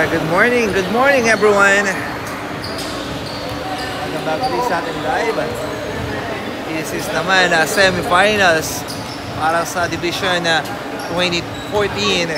Good morning everyone. Welcome back to sa ating live. This is naman semi-finals para sa Division 2014.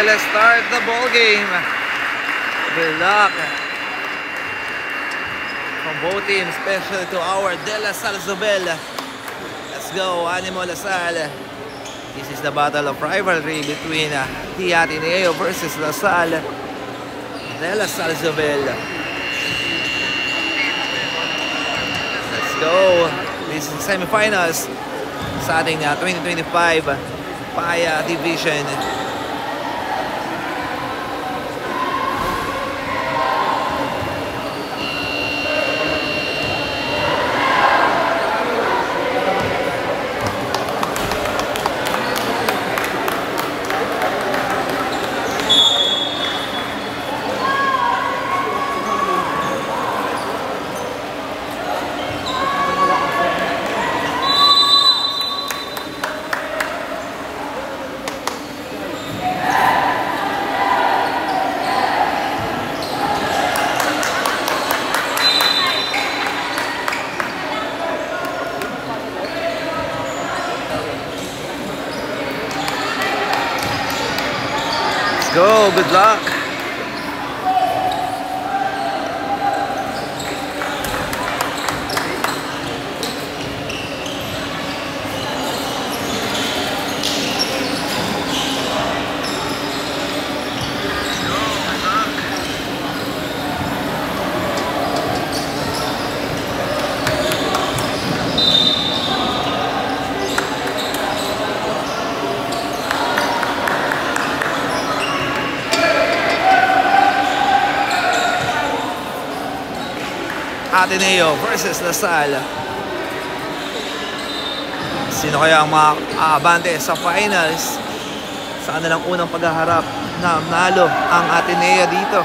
Let's start the ball game. Good luck from both teams, especially to our De La Salle Zobel. Let's go, Animo La Salle. This is the battle of rivalry between the Ateneo versus La Salle. De La Salle Zobel. Let's go. This is semifinals sa ating 2025 PAIA Division. Go, good luck. Ateneo versus Lasal. Sino kaya ang maaabante sa finals? Sa kanilang unang paghaharap na nalo ang Ateneo dito.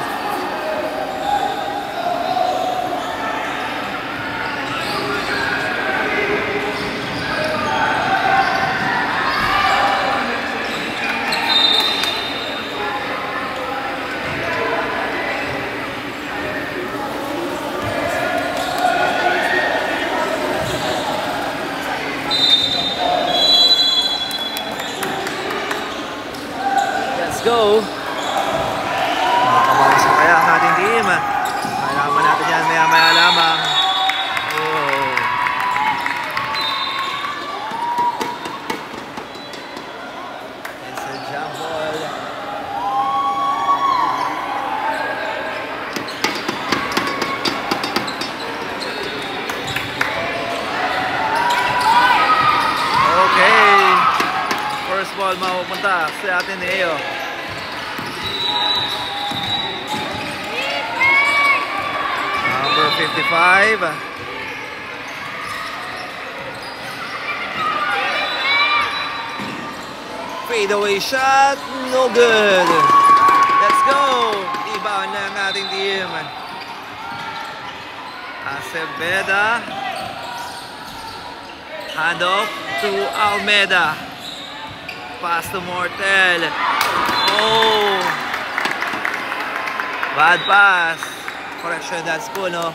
Go! Makakabawas na kaya ang ating team. Malaman natin yan maya-maya lamang. Oh. It's a jump ball. Okay. First ball mapupunta sa Ateneo. Number 55. Fadeaway shot, no good. Let's go. Rebound ng ating team. Aceveda. Handoff to Almeda. Pass to Mortel. Oh. Bad pass. Correction, that's Puno.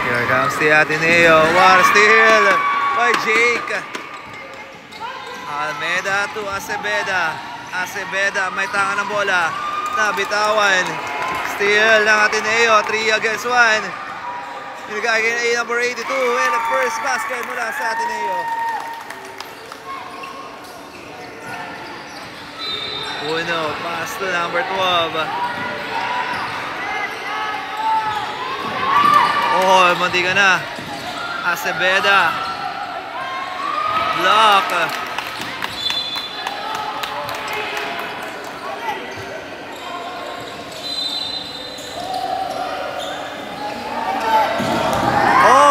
Here comes the Ateneo. What a steal by Jake. Almeda to Aceveda. Aceveda, may tanga ng bola. Nabitawan. Steal ng Ateneo, 3 against 1. Binigay kay number 82 and the first basket mula sa Ateneo. Puno, pass to number 12. Oh, munti ka na. Aceveda. Block.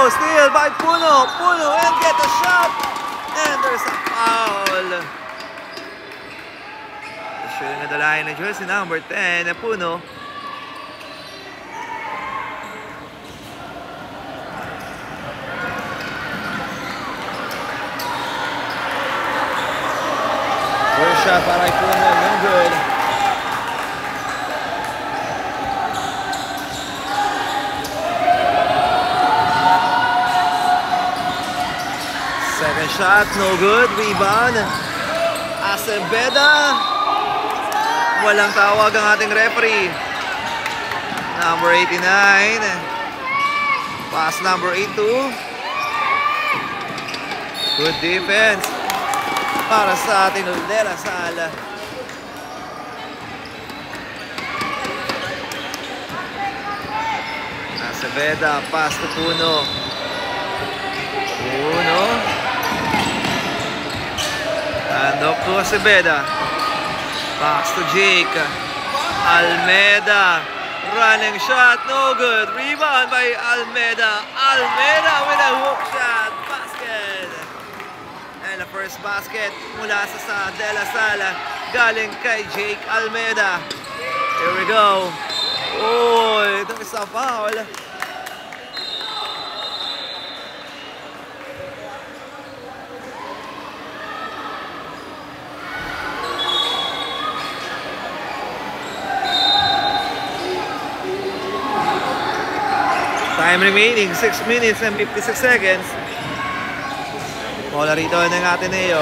Steal by Puno. Puno and get a shot. And there's a foul. Shooting at the line of jersey number 10, Puno. First shot para Puno, no good. Second shot, no good. Rebound. Aceveda. Walang tawag ang ating referee. Number 89. Pass number 82. Good defense para sa ating De La Salle. Aceveda, pass to Puno. Puno. And up to Aceveda. Pass to Jake. Almeda. Running shot. No good. Rebound by Almeda. Almeda with a hook shot. Basket. And the first basket mula sa De La Salle. Galing kay Jake Almeda. Here we go. Oh, ito isa foul. Time remaining, 6 minutes and 56 seconds. Bola rito ng Ateneo.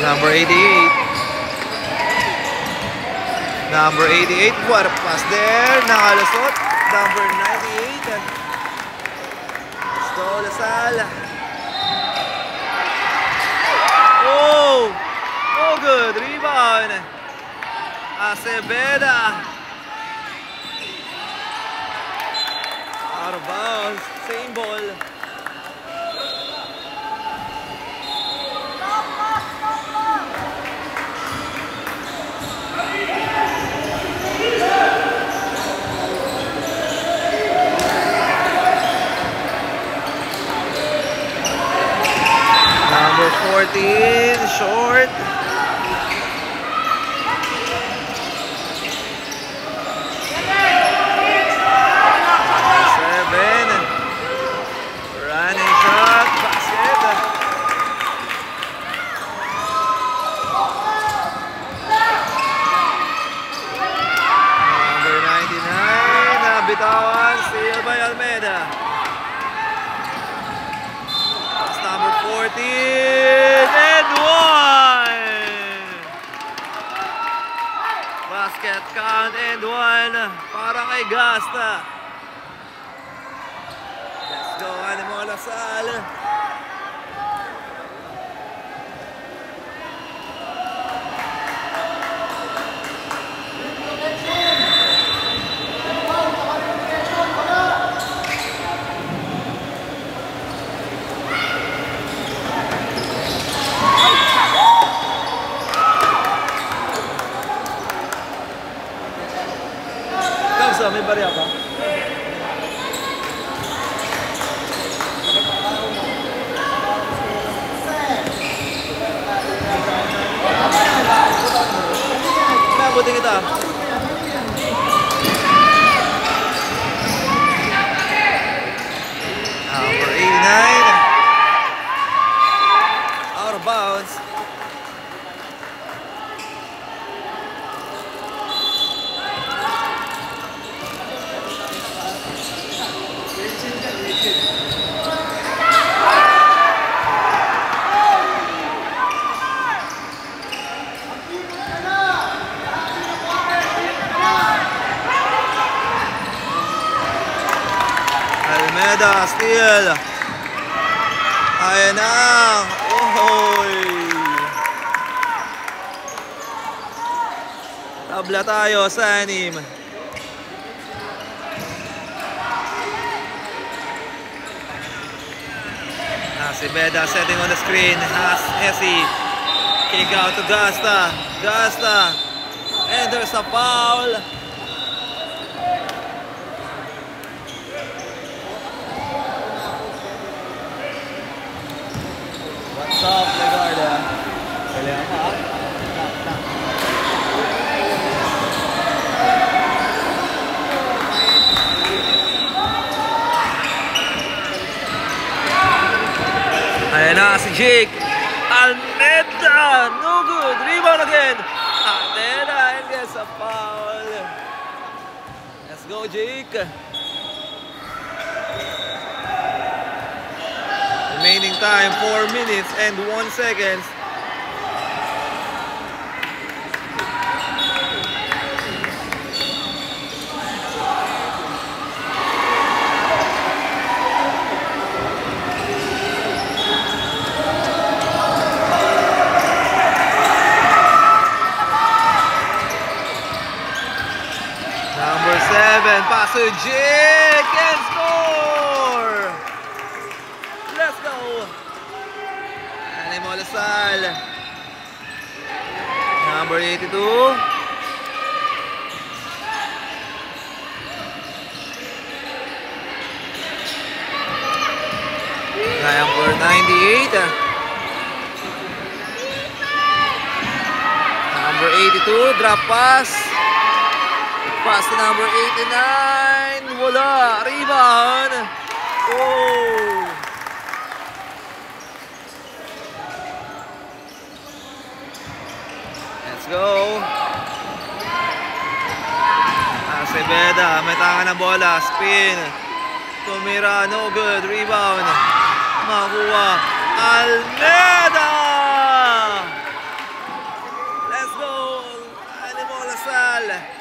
Number 88. Number 88, what a pass there. Nakalusot. Number 98. Let's go, La Salle. Oh! Oh, good. Rebound. Aceveda. Out of bounds. Same ball. Number 14, short. Bitawan, steal by Almeida. That's number 14 and 1. Basket count and 1 para kay Gasta. Let's go, Animo Lasal. May barya pa? Nabutin kita. Number 89. Out of bounds. Almeida, steal. Ayan na. Ohoy. Tabla tayo sa 6. Aceveda setting on the screen. Has Essie. Kick out to Gasta. Gasta. And there's a foul. What's up, Legarda? Kailangan ka? Ayan na si Jake. Almeida! No good. Rebound again. Almeida and gets a foul. Let's go, Jake. Remaining time 4 minutes and 1 second. Number 7, pass to Jake and score! Let's go! Animo Lasal. Number 82. Number 98. Number 82, drop pass. Pass to number 89. Wala. Rebound. Oh. Let's go. Aceveda. May tangan ng bola. Spin. Tumira. No good. Rebound. Makuha. Almeida. Let's go. Animo Lasal.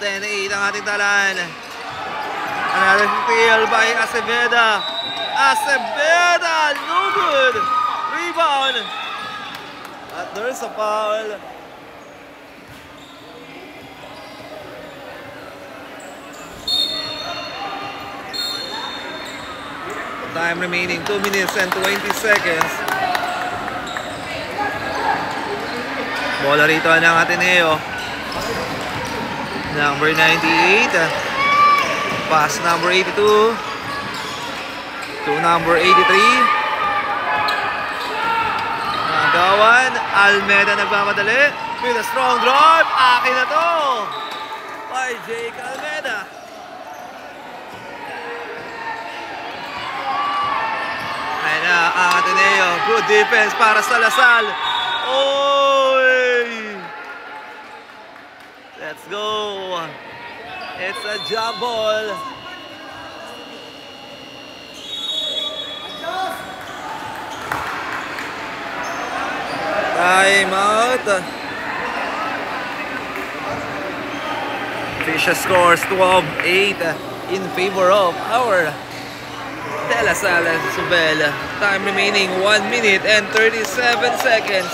10-8 ang ating talaan. Another steal by Aceveda. Aceveda, no good. Rebound. But there's a foul. Time remaining 2 minutes and 20 seconds. Bola rito ng Ateneo. Number 98. Pass number 82. To number 83. Nagawan. Almeda nagmamadali. With a strong drive. Akin na to. By Jake Almeda. Ayan na ang Ateneo. Good defense para sa Lasal. Oy! Let's go. It's a jump ball. Time out. Fisher scores 12-8 in favor of our De La Salle Zobel. Time remaining 1 minute and 37 seconds.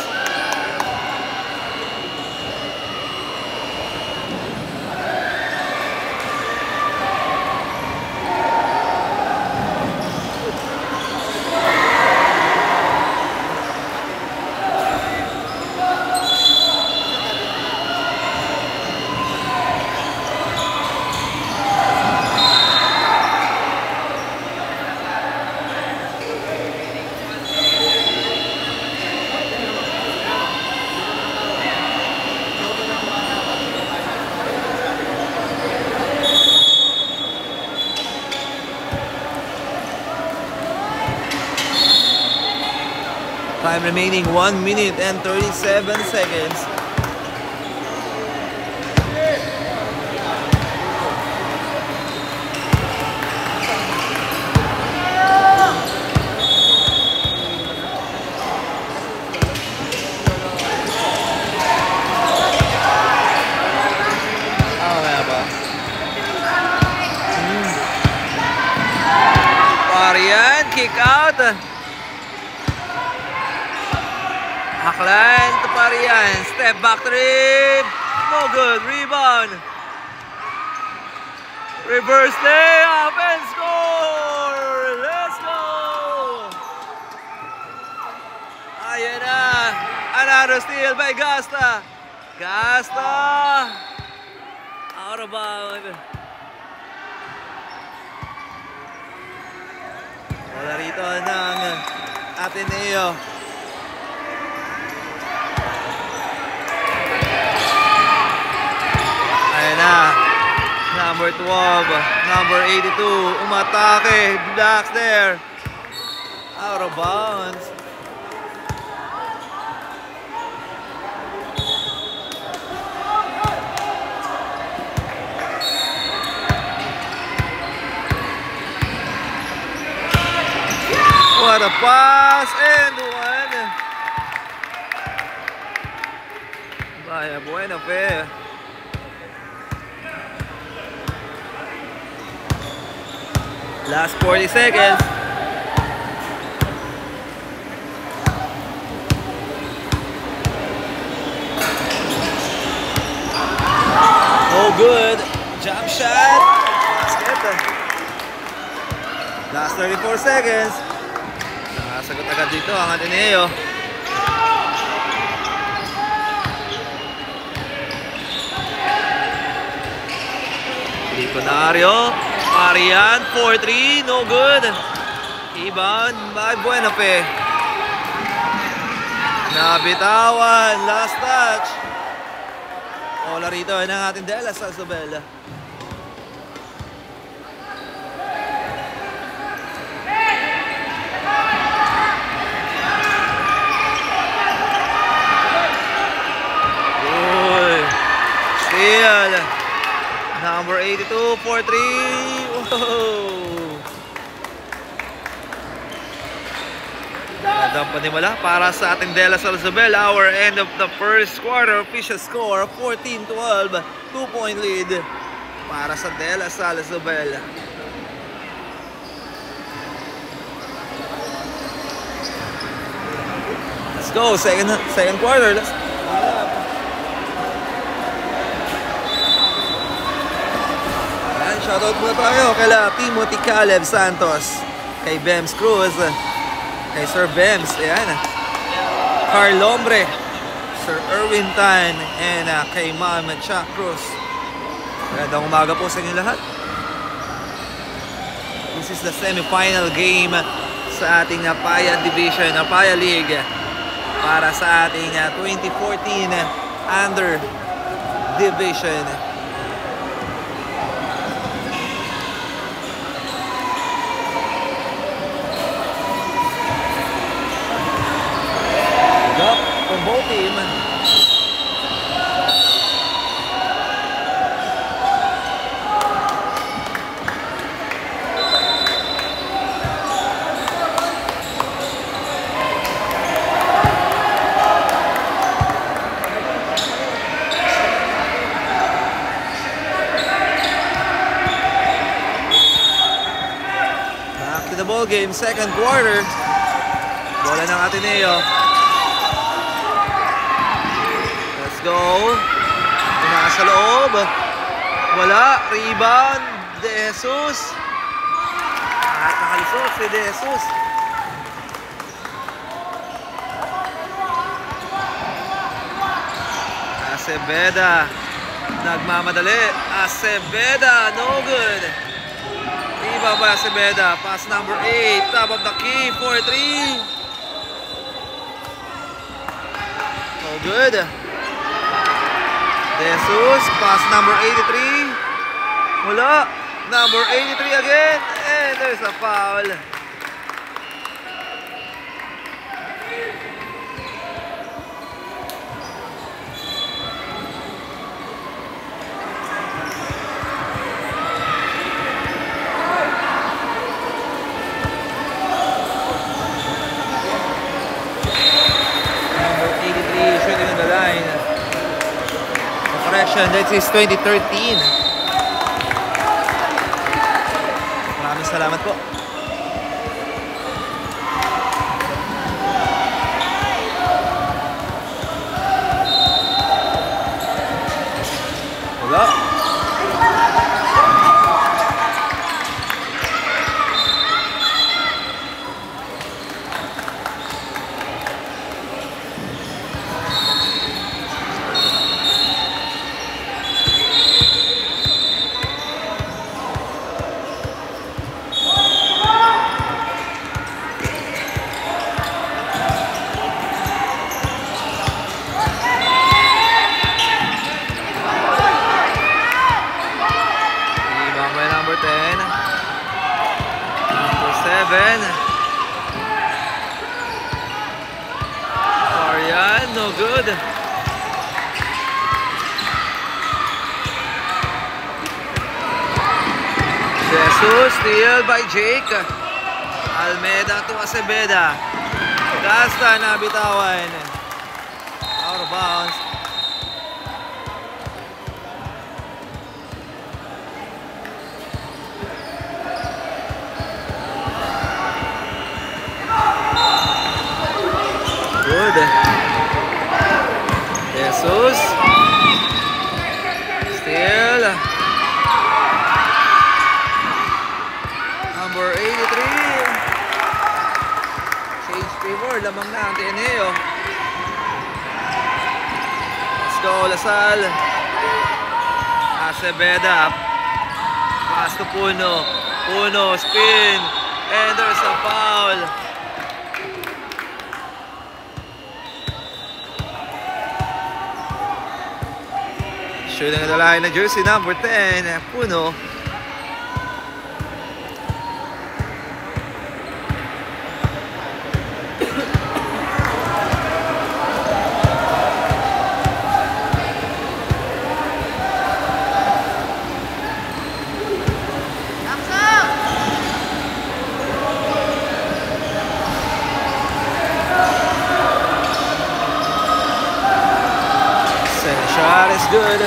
Time remaining 1 minute and 37 seconds. Parian, kick out. Haklan to Parian. Step back three. No good. Rebound. Reverse layup and score. Let's go. Ayan na. Another steal by Gasta. Gasta. Out of bound. Wala rito ng Ateneo. Ayan na. Number 12. Number 82. Umatake. Blocks there. Out of bounds. What a pass and one. Vaya, buena fe. Last 40 seconds. Oh, good. Jump shot. Basket. Last 34 seconds. Nakasagot agad dito ang Ateneo. Liconario. Parian, 4-3, no good. Rebound by Buenafe. Nabitawan, last touch. Ola rito ng ating De La Salle Zobel. Steal. Number 82 for 3. Whoa. Nadang panimula para sa ating De La Salle Zobel. Our end of the first quarter. Official score 14-12. 2-point lead para sa De La Salle Zobel. Let's go. Second quarter. Let's shoutout muna tayo kala Timothy Caleb Santos, kay Bems Cruz, kay Sir Bems, ayan, Carl Lombre, Sir Erwin Tan, and kay Ma'am Chuck Cruz. Magandang umaga po sa inyo lahat. This is the semi-final game sa ating PAYA Division, PAYA League, para sa ating 2014 Under Division. Good up from both teams. The ball game, second quarter. Bola ng Ateneo. Let's go. Nasa loob. Wala. Rebound. De Jesus. At nakalusot si De Jesus. Aceveda. Nagmamadali. Aceveda. No good. Rebound by Aceveda. Pass number 8. Top of the key. 4-3. No good. De Jesus. Pass number 83. Wala. Number 83 again. And there's a foul. That is 2013. Maraming salamat po. Wala. Arian, no good. Jesus, steal by Jake. Almeida to Aceveda. Gasta na bitawan. Out of bounds. Good. Jesus. Still. Number 83. Change favor. Lamang na ang Ateneo. Let's go, Lasal. Aceveda. Pass to Puno. Puno, spin. And there's a foul. Shooting at the line na jersey number 10, Puno. Second shot is good.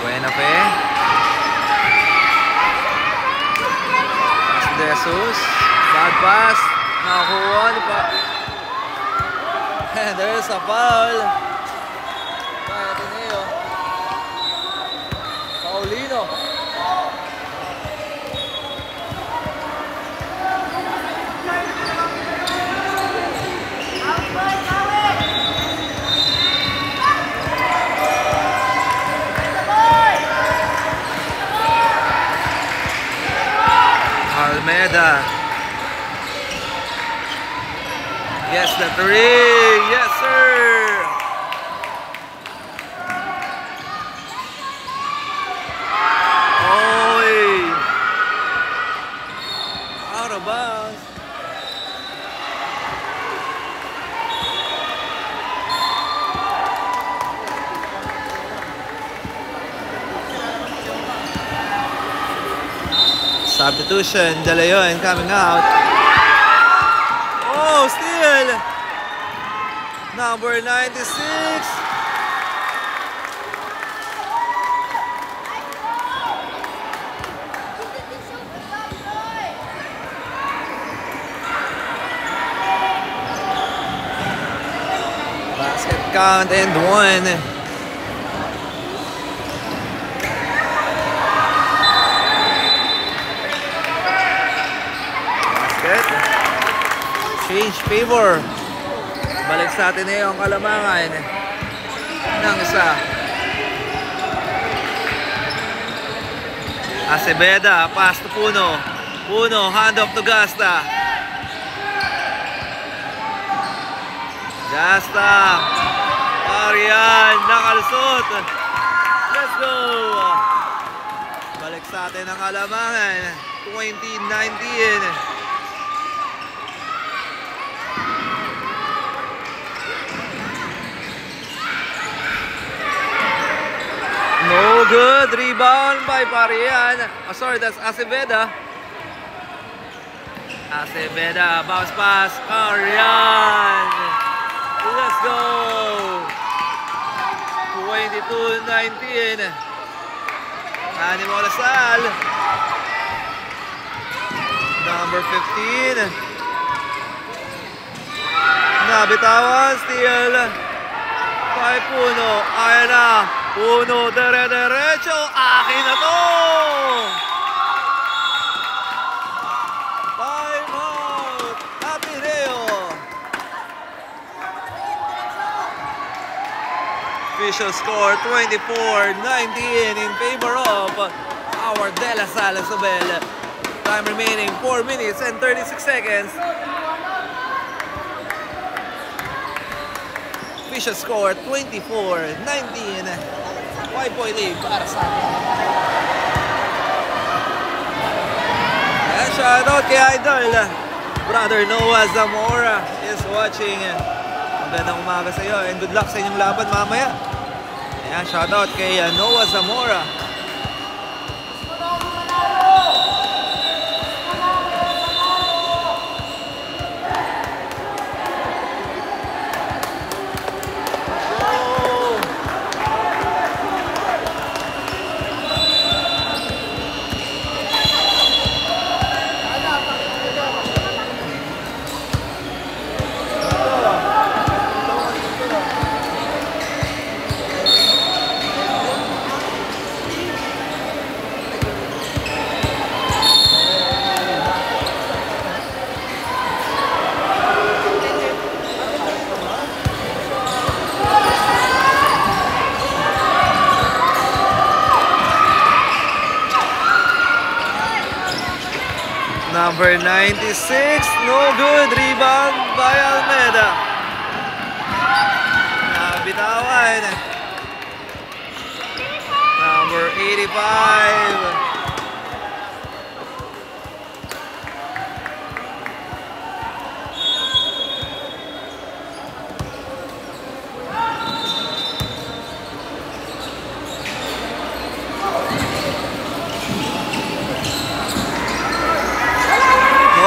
Buena Fe. Jesus. Bad pass. Nakakuha ni pa. And there's a foul. Kaya Ateneo. Paulino. Almeida. Yes, the three. Yes, sir. Oy. Out of bounds. Substitution, De Leon coming out. Oh, steal! Number 96. Basket count and one. Change favor. Balik sa atin na yung kalamangan ng isa. Aceveda, pass to Puno. Puno, hand off to Gasta. Gasta. Arian, nakalusot. Let's go. Balik sa atin ang kalamangan. 2019. No good. Rebound by Parian. Oh, sorry, that's Aceveda. Aceveda. Bounce pass. Arian. Let's go. 22-19. Animo Lasal. Number 15. Nabitawan. Steal. By Puno. Ayan na. Puno, dire-diretso. Akin na to! Time out! Ateneo! Official score, 24-19 in favor of our De La Salle Zobel. Time remaining, 4 minutes and 36 seconds. Official score, 24-19. 5-point lead para sa atin. Ayan, shoutout kay Idol. Brother Noah Zamora is watching. Magandang umaga sa iyo and good luck sa inyong laban mamaya. Ayan, shoutout kay Noah Zamora. Number 96, no good. Rebound by Almeida. Nabitawan. Number 85.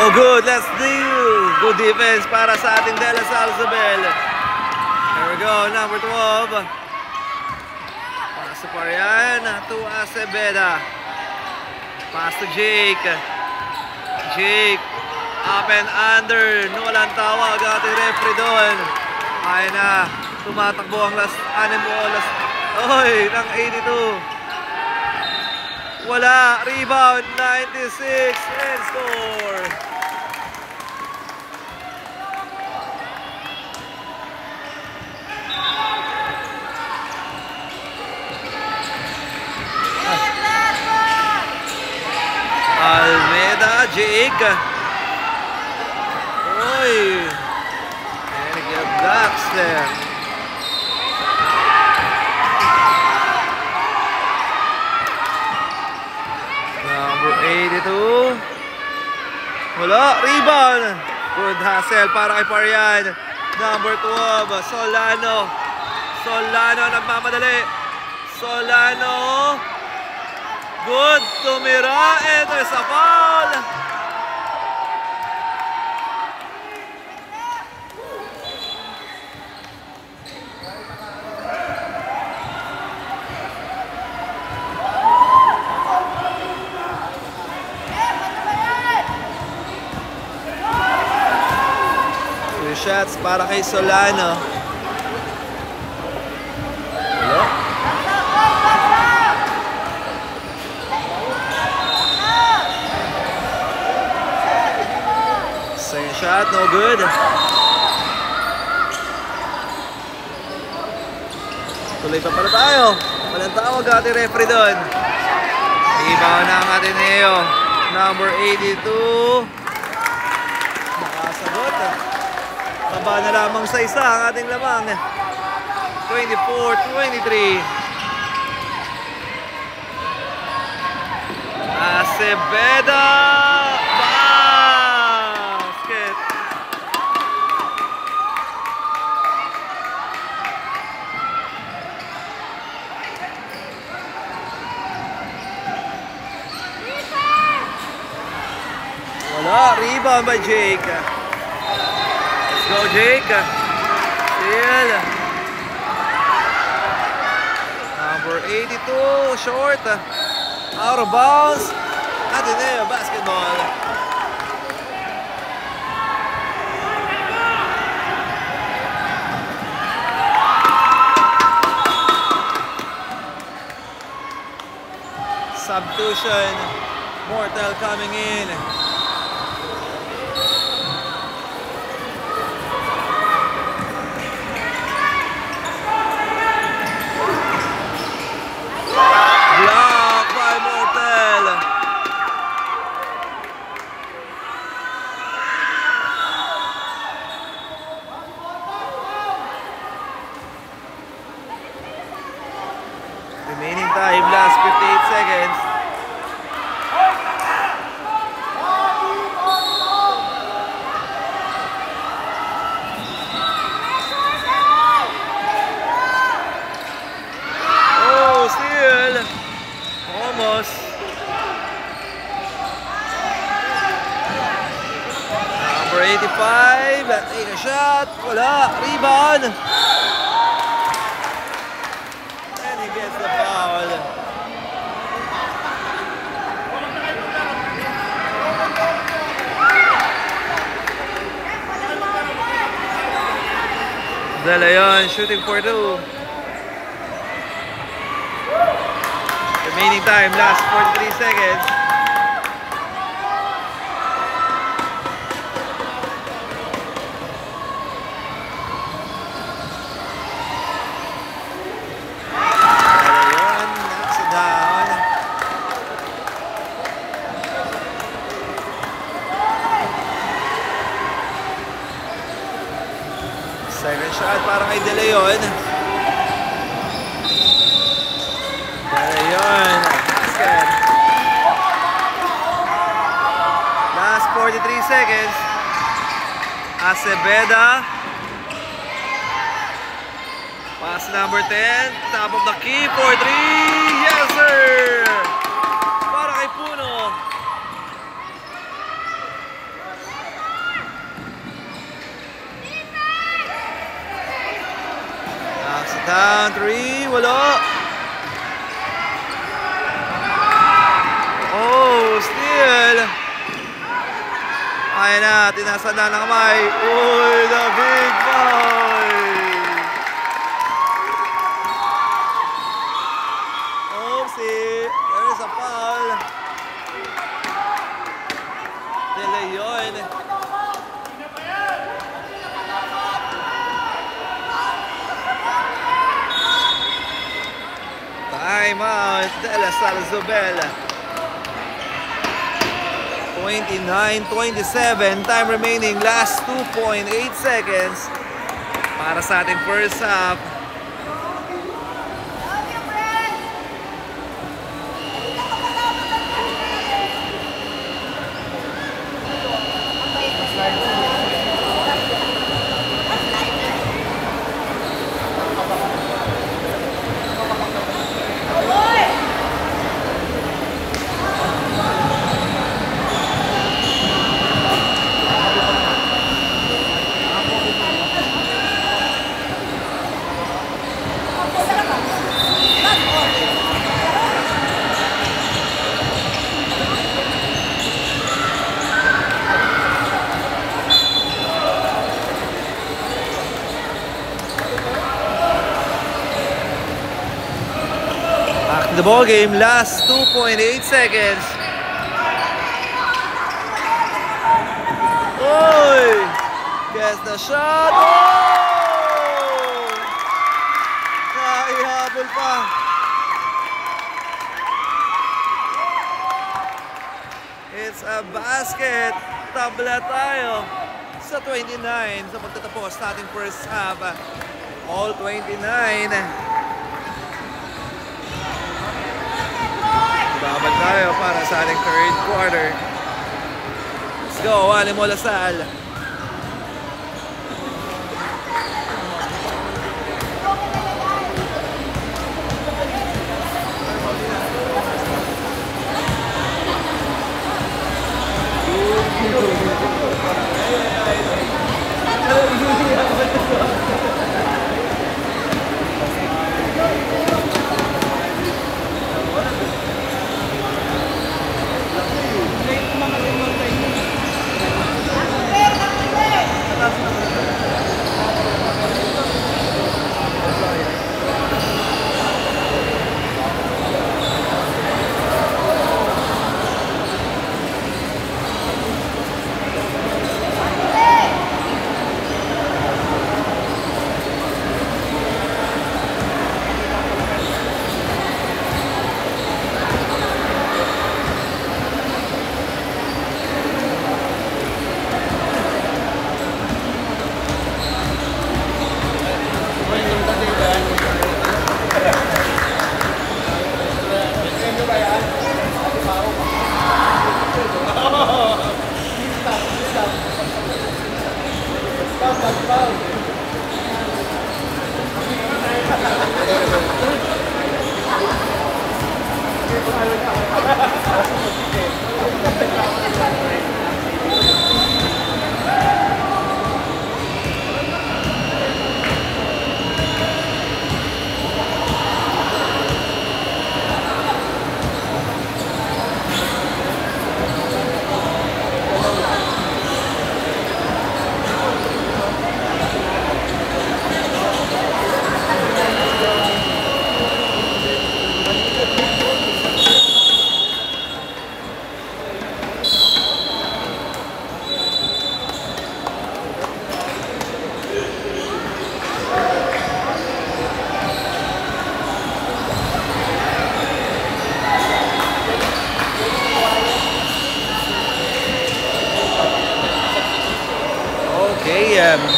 Oh, good. Let's do. Good defense para sa ating De La Salle Zobel. Here we go. Number 12. Pass to Parian. To Aceveda. Pass to Jake. Jake. Up and under. Walang tawag ang ating referee doon. Ay na. Tumatakbo ang last animal. Oy, ng 82. Wala. Rebound. 96. And score. Almeida, Jake. Oy. And get blocks there. Number 82. Wala. Rebound. Good hustle para kay Parian. Number 12. Solano. Solano nagmamadali. Solano. Good. Tumira. And there's a foul. Two shots para kay Solano. Hello? Second shot, no good. Tuloy pa pala tayo. Walang tawag ating referee doon. Rebound na ang ating Neo. Number 82. Nakasagot. Taba na lamang sa isa ang ating lamang. 24-23. Aceveda. Basket. Wala. Rebound by Jake. Let's go, Jake. Steal. Number 82, short. Out of bounds. Ateneo basketball. Substitution. Mortal coming in. Block by Mortal. Remaining time, last 58 seconds. Oh, still. Almost. Number 85, take a shot. Wala. Rebound. And he gets the foul. De Leon shooting for two. Remaining time, last 43 seconds. Ayun, knocks it down. Second shot para kay De Leon. Ayun, basket. Last 43 seconds. Aceveda. Pass number 10. Top of the key for 3. Yes, sir! Para kay Puno. Knocks it down. 3. Wala. Oh, steal. Ayan na, tinasa na ng kamay. Uy, the big boy! Oopsie, there is a foul. De Leon. Time out, De La Salle Zobel. 29-27, time remaining, last 2.8 seconds para sa ating first half. The ball game, last 2.8 seconds. Oy! Gets the shot. Oh! Naihabol pa. It's a basket. Tabla tayo sa 29 sa pagtatapos nating first half. All 29. Babad tayo para sa ating third quarter. Let's go, Animo La Salle.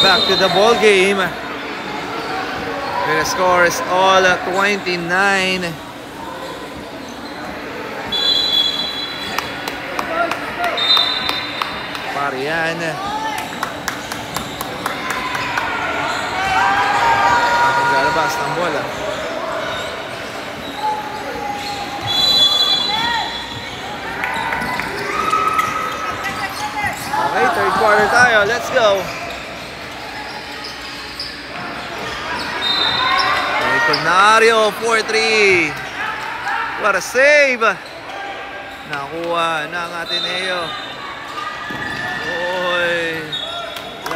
Back to the ball game. The score is all 29. Parian. Ang lalabas ng bola. Okay, third quarter tayo. Let's go. Tornario 4-3. What a save. Nakuha ng Ateneo.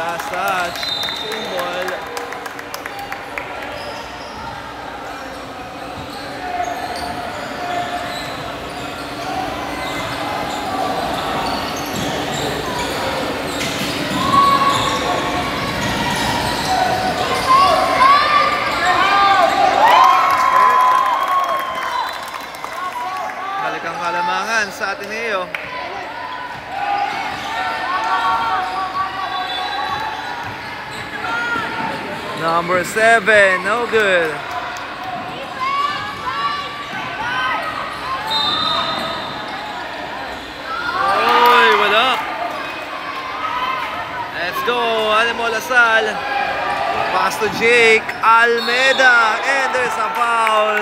last touch. Same ball. Balik ang kalamangan sa Ateneo. Number 7, no good. Oy, wala. Let's go, Animo Lasal. Pass to Jake Almeida, and there's a foul.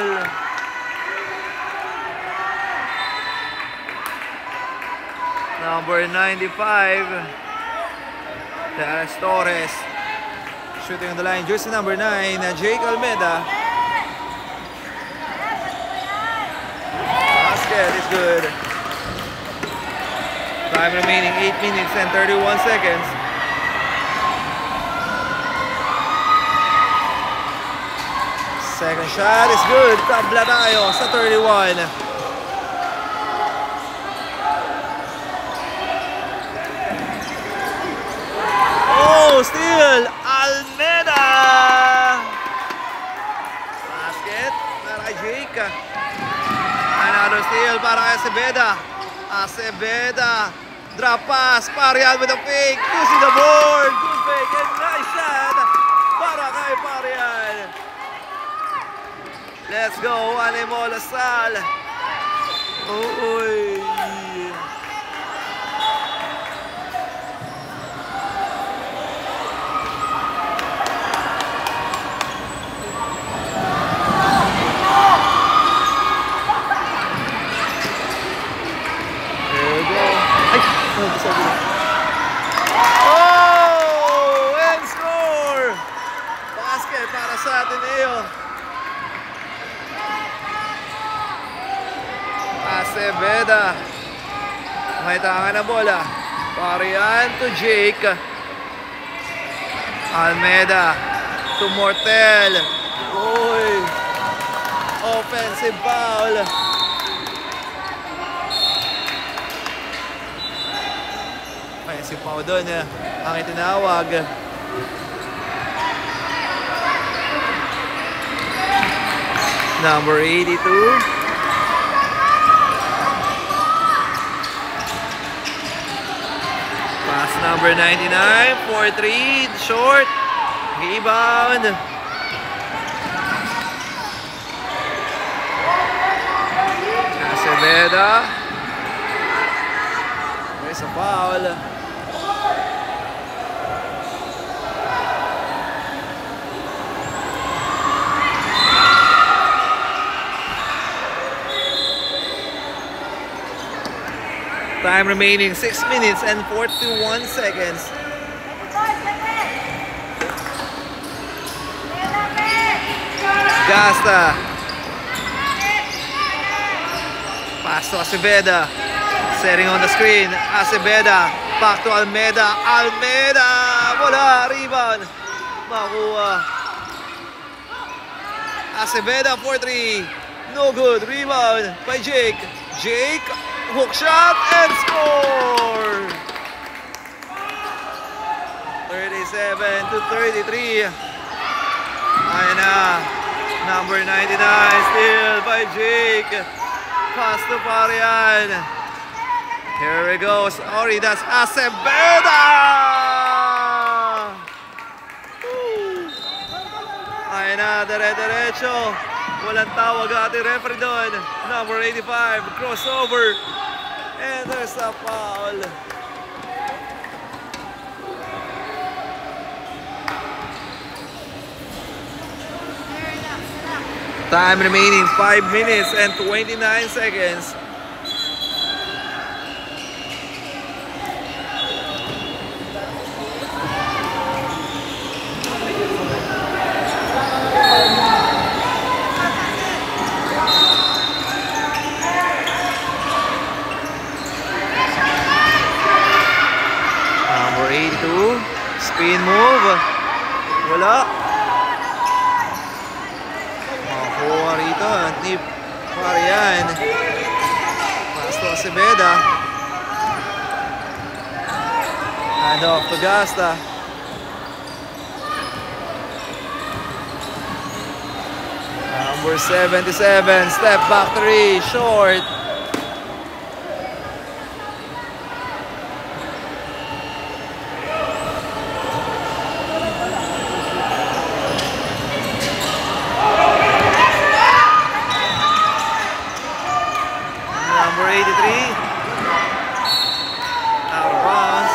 Number 95, Teres Torres. Shooting on the line, jersey number 9, Jake Almeida. Basket is good. Time remaining 8 minutes and 31 seconds. Second shot is good. Tabla tayo sa 31. Oh, steal! Almeida! Basket para kay Jake. Another steal para kay Aceveda. Aceveda. Drop pass. Parian with a fake. Using the board. Good fake and nice shot para kay Parian. Let's go, Animo Lasal. Uy. Oh! And score! Basket para sa Ateneo. Aceveda. May tangan na bola. Parian to Jake. Almeida to Mortel. Uy! Offensive foul. Si Pao doon ang itinawag. Number 82. Pass number 99 for 3, short. Rebound. Aceveda. There's a foul. Time remaining 6 minutes and 41 seconds. Gasta. Pass to Aceveda. Setting on the screen. Aceveda. Back to Almeida. Almeida. Wala. Rebound. Makuha. Aceveda for 3. No good. Rebound by Jake. Jake. Hook shot and score! 37 to 33. Ayan na. Number 99 still by Jake. Pass to Parian. Here we go. Sorry, that's Aceveda! Ayan na, dire-diretso. Walang tawag ating referee doon. Number 85, crossover. And there's a foul. Time remaining 5 minutes and 29 seconds. Spin Kuha rito ni Marian. Pass to Aceveda. Hand off to Gasta. Number 77, step back 3, short. Number 83, out of bounds.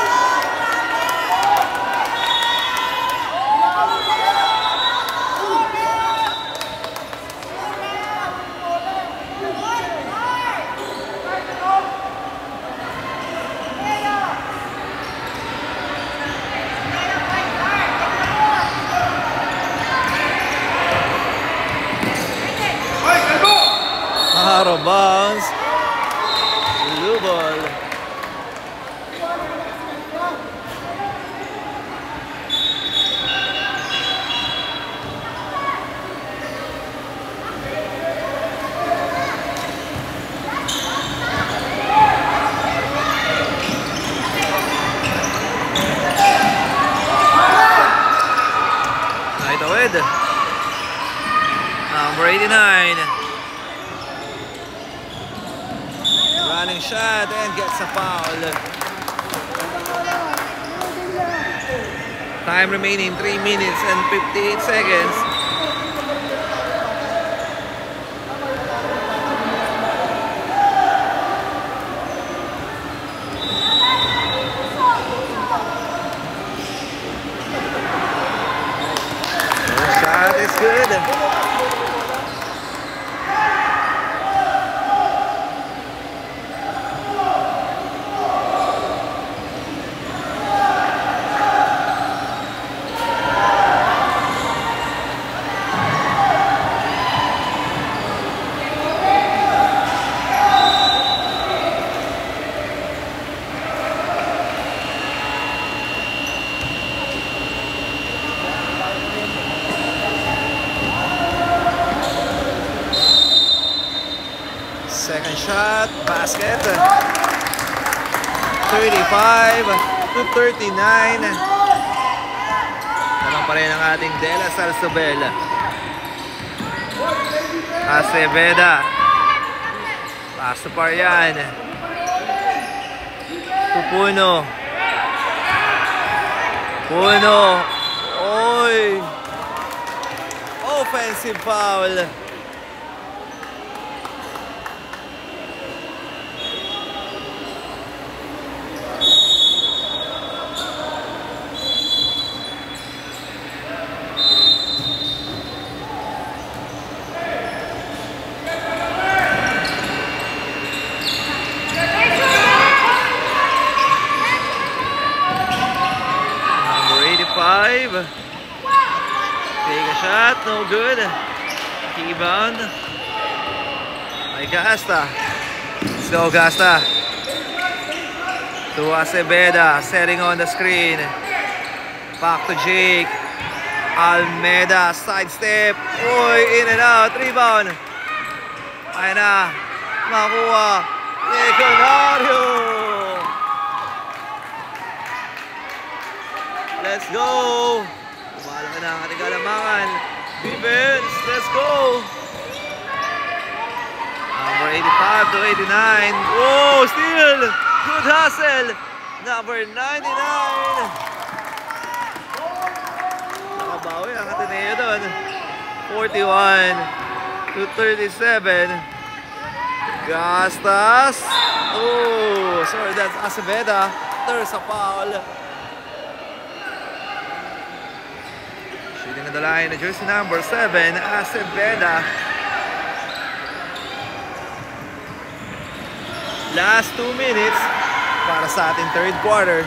Out of bounds. Blue ball. Right away. Number 89. Running shot and gets a foul. Time remaining 3 minutes and 58 seconds. The shot is good. Second shot, basket. 35 to 39. Naman pa rin ang ating De La Salle Zobel. Aceveda. Pass to Parian. To Puno. Puno. Oy! Offensive foul. Take a shot, no good. Rebound by Gasta. Let's go, Gasta. To Aceveda, setting on the screen. Back to Jake. Almeida, sidestep. Uy, in and out. Rebound. Ayun na. Makuha. Leconario. Let's go. Kumala ka na ang ating kalamangan. Defense, let's go. Number 85 to 89. Oh, steal. Good hustle. Number 99. Nakabawi ang Ateneo doon. 41 to 37. Gastas. Oh, sorry, that's Aceveda. There's a foul. Shooting at the line, jersey number 7, Aceveda. Last 2 minutes para sa ating third quarter.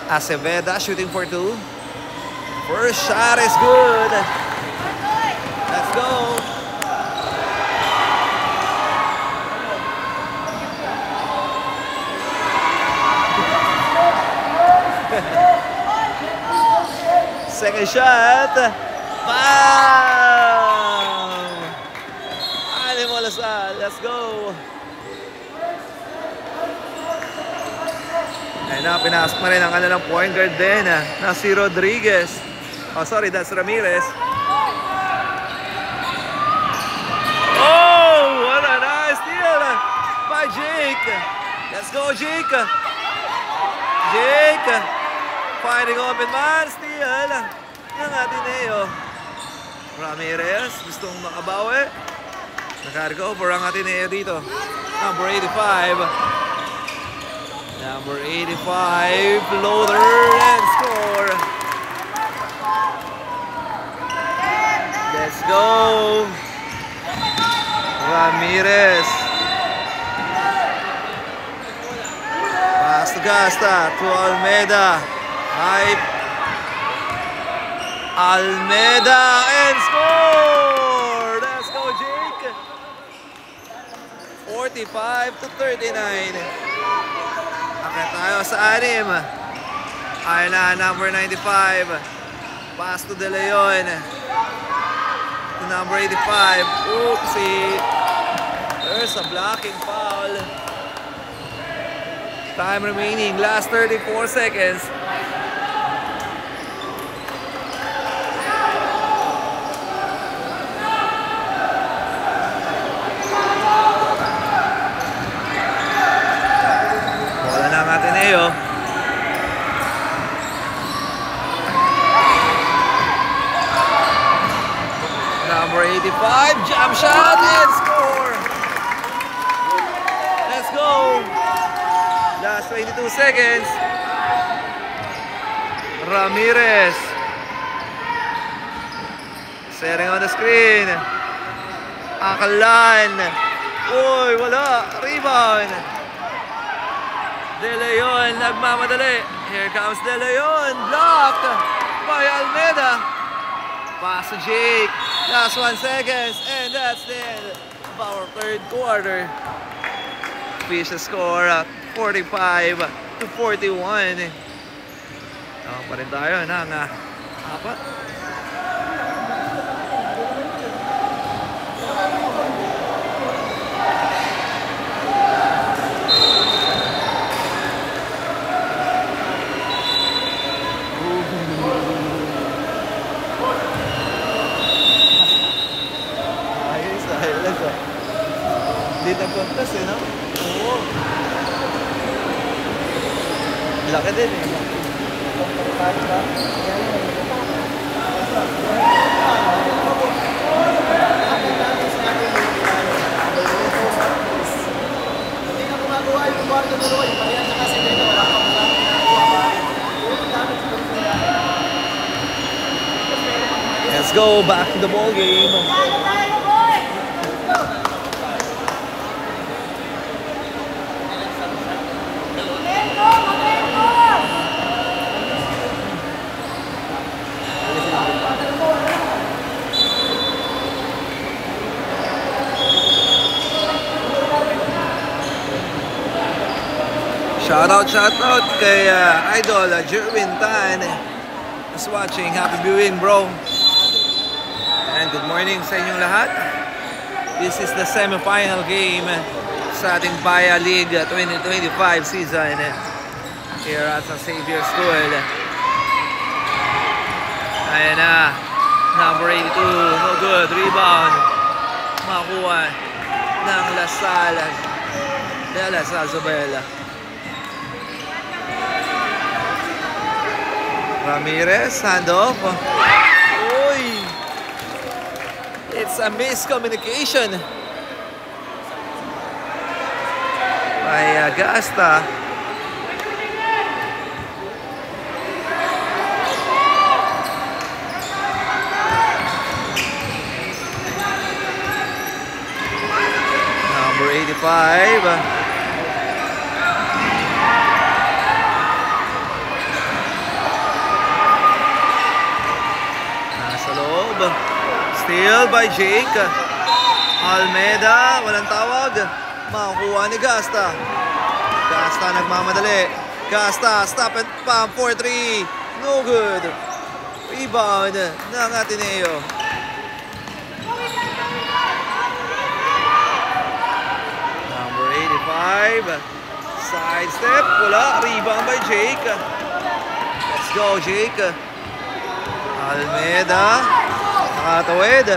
Aceveda shooting for 2. First shot is good. Let's go. Second shot. Bam! Lasal. Let's go. Ayun na, pinasok na rin ang kanilang point guard din na si Rodriguez. Oh, sorry, that's Ramirez. Oh, what a nice steal by Jake. Let's go, Jake. Jake. Finding open man. Steal ng Ateneo. Ramirez, gustong makabawi. Naka-recover ang Ateneo dito. Number 85. Number 85, floater and score. Let's go. Ramirez. Pass to Gasta, to Almeda. Hype. Almeda and score. Let's go, Jake. 45-39. Akit tayo sa anim. Ayun na, number 95. Pass to De Leon. To number 85. Oopsie. There's a blocking foul. Time remaining. Last 34 seconds. Ateneo. Number 85, jump shot and score. Let's go. Last 22 seconds. Ramirez. Setting on the screen. Akalan. Uy, wala. Rebound. De Leon, nagmamadali. Here comes De Leon. Blocked by Almeda. Pass to Jake. Last 1 seconds. And that's the end of our third quarter. Fish the score 45-41. Pa rin tayo ng apat. Dito kontas no? Oo. Laki din Let's go back to the ball game. Shout out kay Idol Jerwin Tan who's watching. Happy viewing, bro. And good morning sa inyong lahat. This is the semi-final game sa ating Baya League 2025 season here at San Xavier School. Ayan na, number 82, no good, rebound. Makuha ng Lasal. De La Salzobel. Ramirez, handoff. Uy! It's a miscommunication by Gasta. Number 85. Steal by Jake. Almeda, walang tawag. Makukuha ni Gasta. Gasta nagmamadali. Gasta, stop and pump, 4-3. No good. Rebound ng Ateneo. drive. Side step. Wala. Rebound by Jake. Let's go, Jake. Almeda. Nakatawid.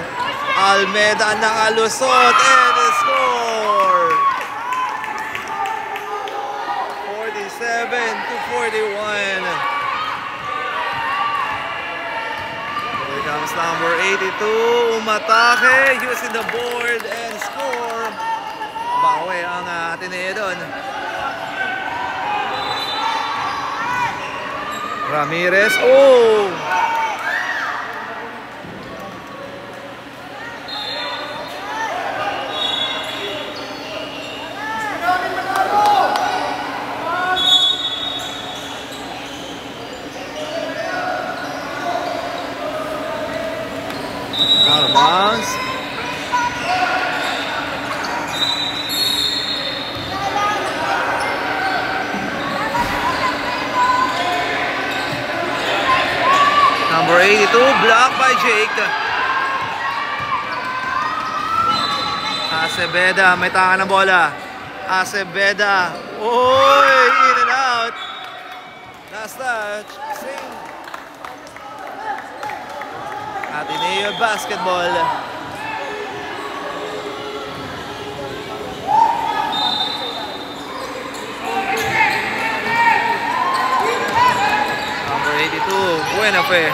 Almeda nakalusot. And the score. 47-41. Here comes number 82. Umatake. Using the board and score. Bawi ang Ateneo doon. Ramirez. Oh! Out of bounds. Number 82, blocked by Jake. Acebeda, may tanga ng bola. Acebeda. Oy, in and out. Last touch. Sing. Ateneo basketball. Number 82, Buena Fe.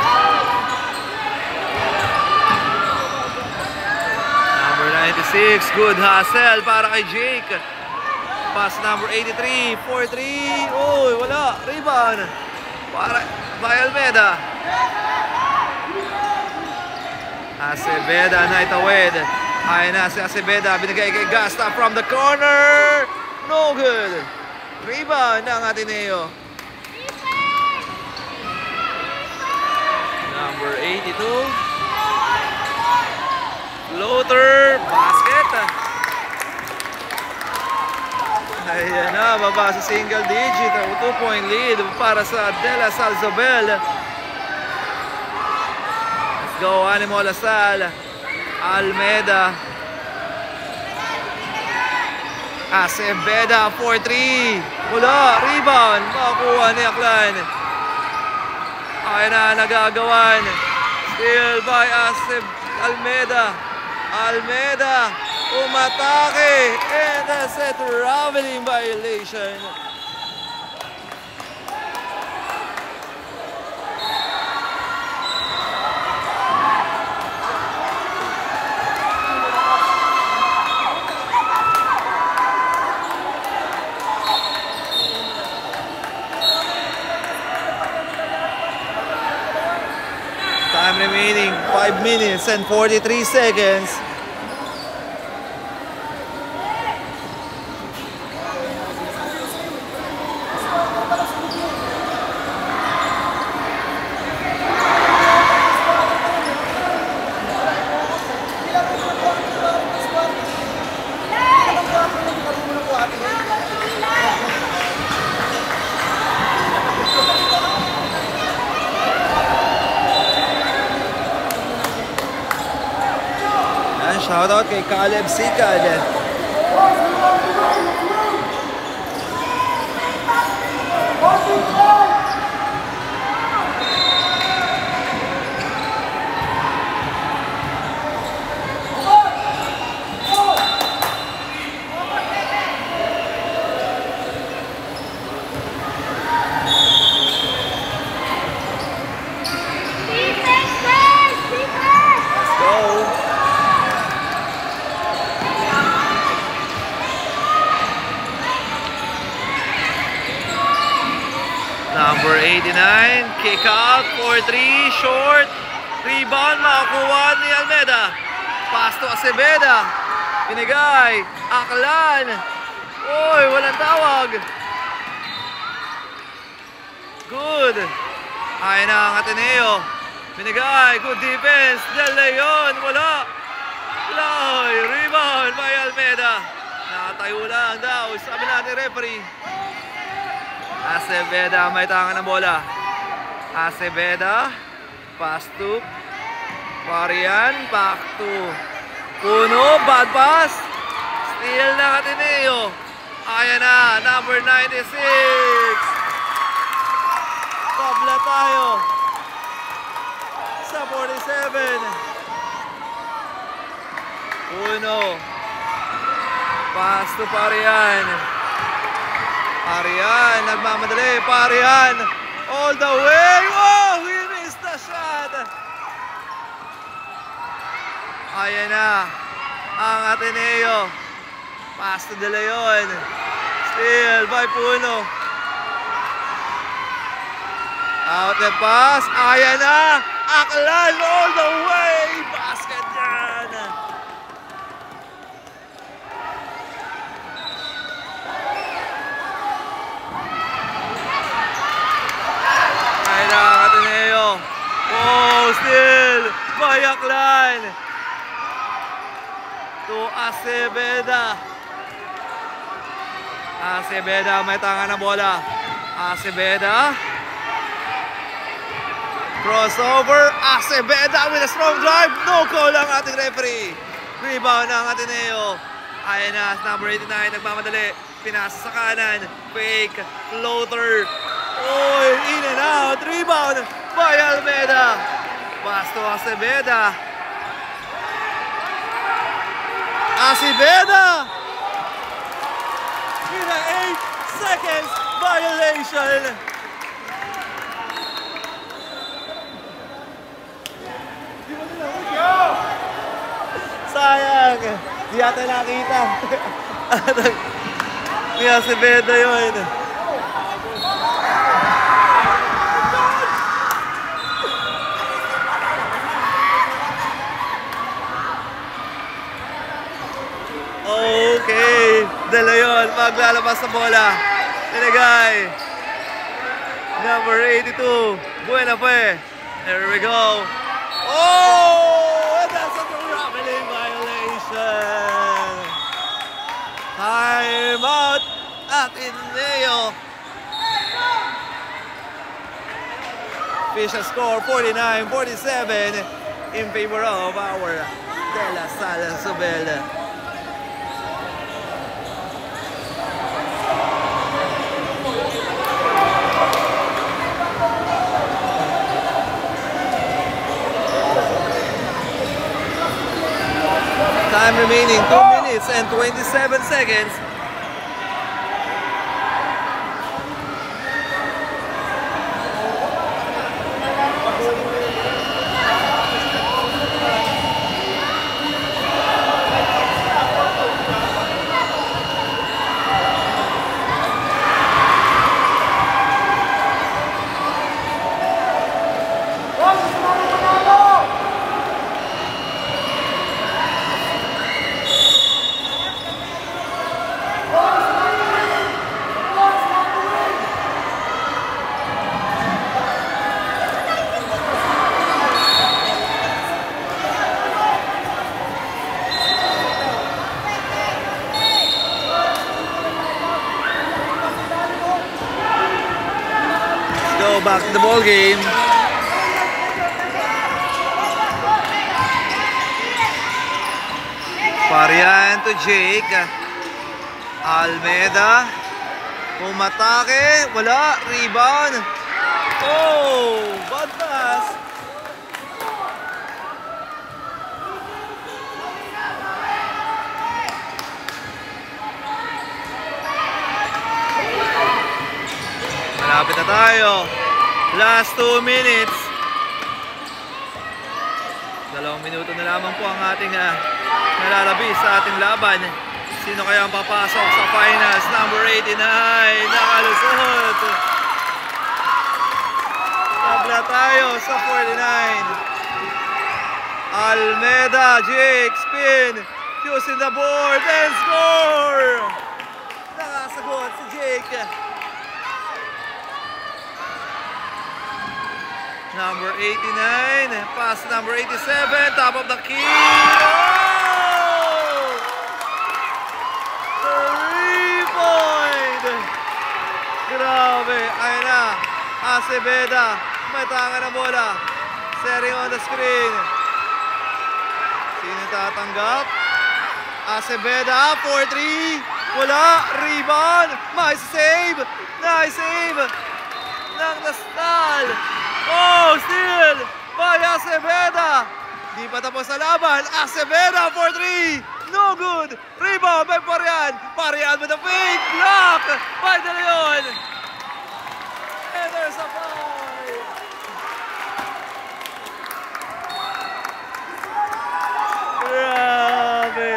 Number 96, good hustle para kay Jake. Pass number 83, 4-3. Uy, wala. Rebound. Para by Almeda. Acebeda, naitawid. Ayun na si Acebeda. Binigay kay Gasta from the corner. No good. Rebound ng Ateneo. Number 82. Floater. Basket. Ayan na, baba sa single digit. 2-point lead para sa De La Salle Zobel. Let's go, Animo La Salle. Almeda. Acebeda, 4-3. Wala, rebound. Makakuha ni Aklan. Ayan na, nagagawan. Still by Almeda. Almeda. Umatake. And that's a traveling violation. Time remaining 5 minutes and 43 seconds. Shoutout kay Caleb Sikad. Number 89, kick out, 4-3, short, rebound, makakuha ni Almeda. Pass to Acebeda, pinigay, Aklan. Oy, walang tawag. Good. Ayun na ang Ateneo. Pinigay, good defense, De Leon, wala. Loy, rebound by Almeda. Nakatayo lang daw, sabi natin referee. Acebeda, may tanga ng bola. Acebeda, pass to Varian, back to Puno, bad pass. Steal ng Ateneo. Ayan na, number 96. Tabla tayo sa 47. Uno. Pass to Parian. Parian, nagmamadali. Parian, all the way. Oh, he missed the shot. Ayan na, ang Ateneo. Pass to De Leon. Still by Puno. Out the pass. Ayan na, Aklan all the way. Basket dyan. Ayan na, Ateneo. Oh, still by Aklan. To Aceveda. Aceveda, may tanga ng bola. Aceveda. Crossover. Aceveda with a strong drive. No call ang ating referee. Rebound ng Ateneo. Ayan na, number 89. Nagmamadali. Pinasa sa kanan. Fake. Floater. Oh, in and out. Rebound by Almeda. Pass to Aceveda. Aceveda in an 8 seconds violation. Sayang, di yata nakita. Ni Aceveda yun. Okay, De Leon maglalabas sa bola. Tinagay. Number 82, Buenafue. There we go. Oh, and that's a traveling violation. Time out, Ateneo. Official score 49-47 in favor of our De La Salle Zobel. Time remaining 2 minutes and 27 seconds. Back to the ball game. Parian to Jake. Almeda. Umatake. Wala. Rebound. Oh! Bad pass. Malapit na tayo. Last 2 minutes. 2 minuto na lamang po ang ating nalalabi sa ating laban. Sino kaya ang papasok sa finals? Number 89, nakalusot. Tabla tayo sa 49. Almeda, Jake, spin. Using the board and score! Nakasagot si Jake. Number 89, pass number 87, top of the key. Oh! 3-point! Grabe, ayun na. Aceveda, may tanga na bola. Setting on the screen. Sino tatanggap? Aceveda, 4-3. Wala. Rebound. Nice save. Nice save. Ng Lasal. Oh, steal by Aceveda. Di pa tapos sa laban. Aceveda for 3. No good. Rebound by Parian. Parian with a fake. Block by De Leon. And there's a foul. Grabe.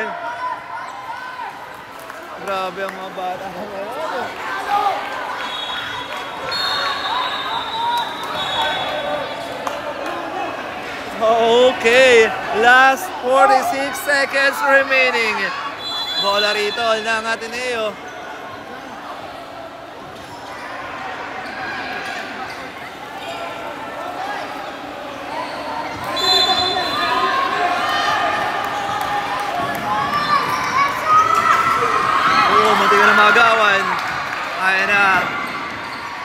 Grabe ang mga bata ngayon. Okay, last 46 seconds remaining. Bola rito ng Ateneo. Munti ka na magawan. Ayan na.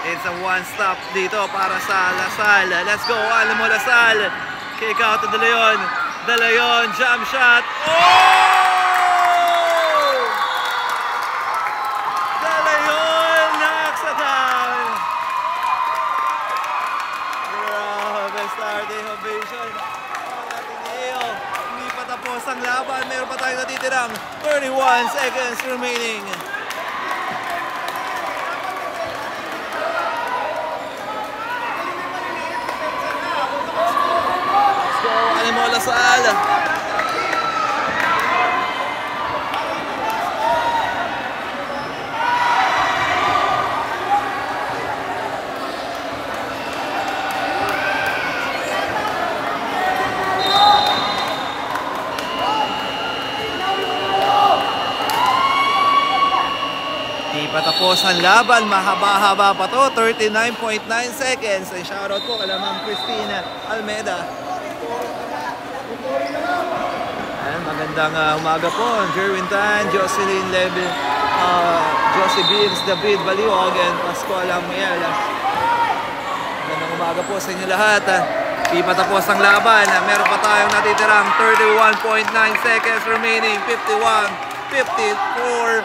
It's a one-stop dito para sa Lasal. Let's go, Animo Lasal. Kick out to De Leon. De Leon, jump shot. Oh! De Leon knocks it down. Grabe, starting ovation. Ang Ateneo. Hindi pa tapos ang laban. Meron pa tayong natitirang 31 seconds remaining. Animo Lasal. Di pa tapos ang laban, mahaba-haba pa to, 39.9 seconds. Ay shoutout po kay Ma'am Cristina Almeida. Ayan, magandang umaga po. Jerwin Tan, Jocelyn Levin, Josie Beams, David Baliwag, and Pascual Amiel. Magandang umaga po sa inyo lahat. Di pa tapos ang laban. Meron pa tayong natitirang 31.9 seconds remaining. 51, 54.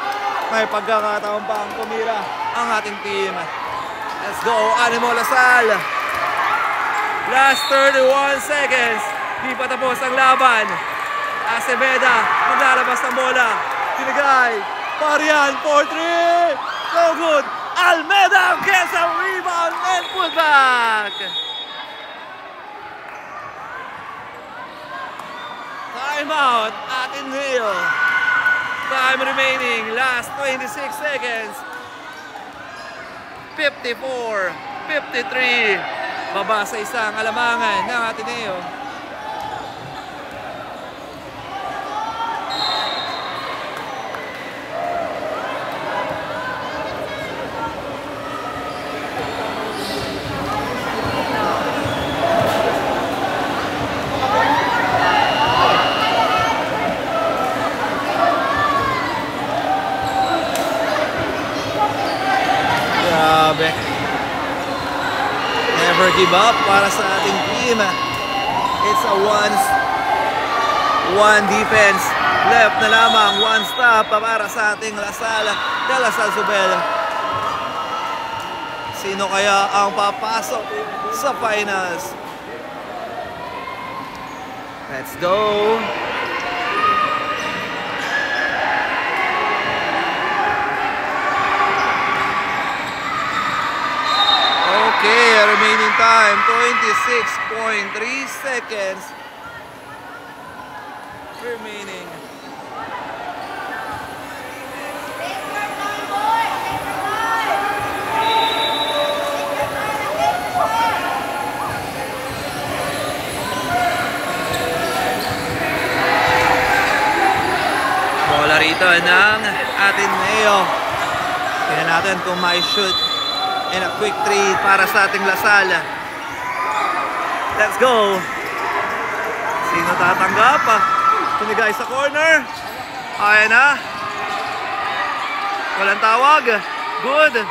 May pagkakataon pa ang tumira ang ating team. Let's go, Animo Lasal. Last 31 seconds. Di pa tapos ang laban. Aceveda, maglalabas ng bola. Pinigay. Parian for 3. No good. Almeida gets a rebound and pull back. Time out. Ateneo. Time remaining. Last 26 seconds. 54, 53. Baba sa isang alamangan ng Ateneo. Grabe. Never give up para sa ating team. It's a one defense left na lamang, one stop para sa ating Lasal de la Salzobel. Sino kaya ang papasok sa finals? Let's go. Okay, remaining time 26.3 seconds remaining. Bola rito ng Ateneo. Tingnan natin kung may shoot. And a quick 3 para sa ating Lasal. Let's go. Sino tatanggap? Pinigay sa corner. Ayan na. Walang tawag. Good.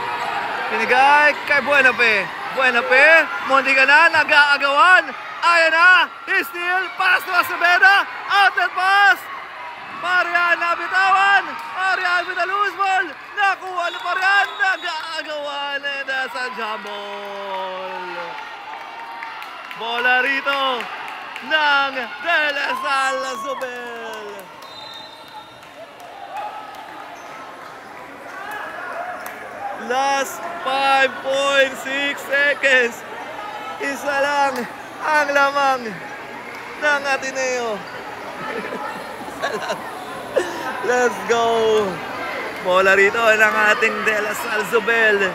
Pinigay kay Buenape. Buenape. Munti ka na. Nag-aagawan. Ayan na. Steal. Pass to Aceveda. Outlet pass. Marian nabitawan! Marian with a loose ball! Nakuha na Marian! Nagagawa na sa jambol! Bola rito ng De La Salle Zobel! Last 5.6 seconds. Isa lang ang lamang ng Ateneo. Isa lang. Let's go. Bola rito ng ating De La Salle Zobel.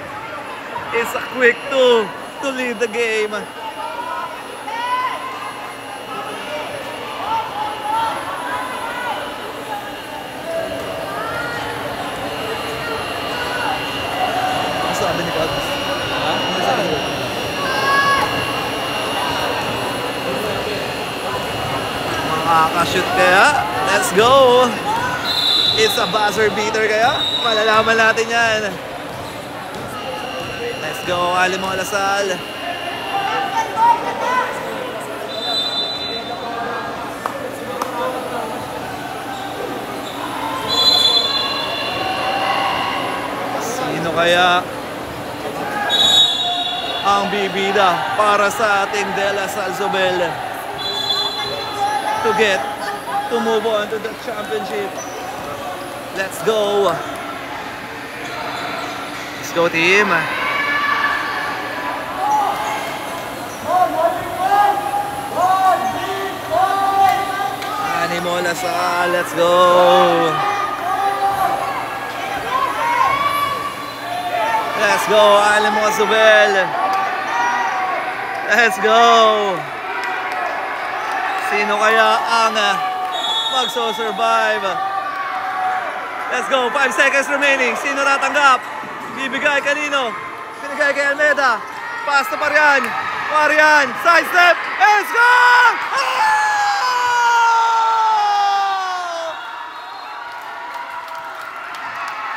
It's a quick two to lead the game. Sabi ni Coach. Ha? Ano sabi mo? Makakashoot kaya? Let's go! It's a buzzer beater kaya? Malalaman natin yan. Let's go, Alimo Lasal. Sino kaya ang bibida para sa ating De La Salle Zobel to move on to the championship? Let's go. Let's go, team. Animo Lasal, let's go. Let's go, Alimo Zobel. Let's go. Sino kaya ang magso-survive? Let's go, 5 seconds remaining. Sino natanggap? Bibigay kanino? Binigay kay Almeida. Pass to Marian. Marian, side step, and score!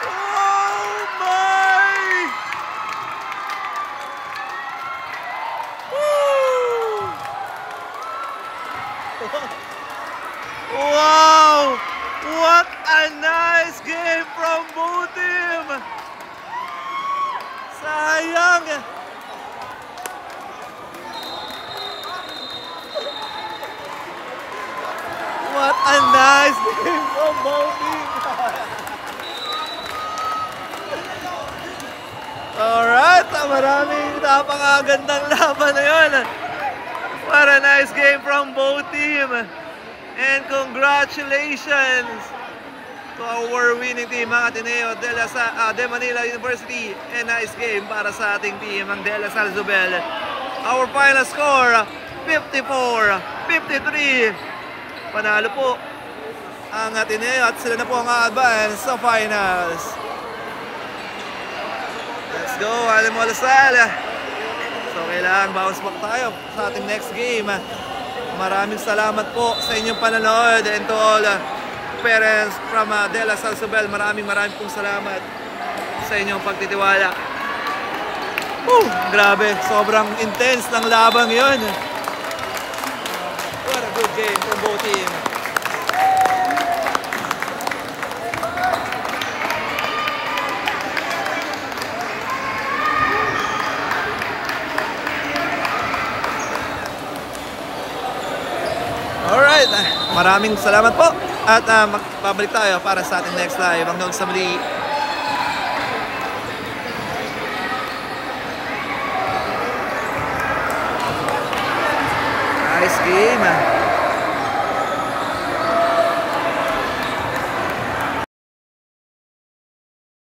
Oh my! Wow! What a nice game from both team! Sayang! What a nice game from both teams! Alright, maraming napakagandang laban na yun. What a nice game from both team. And congratulations to our winning team, ang Ateneo de Manila University. And nice game para sa ating team, ang De La Salle Zobel. Our final score, 54-53. Panalo po ang Ateneo at sila na po ang a-advance sa finals. Let's go, Alimo Lasal. So kailangan bounce back tayo sa ating next game. Maraming salamat po sa inyong panonood, and to all parents from De La Salle Zobel, maraming pong salamat sa inyong pagtitiwala. Grabe, sobrang intense ng labang yun. What a good game from both team. Alright, maraming salamat po at magpabalik tayo para sa ating next live. Hanggang sa muli. Nice game.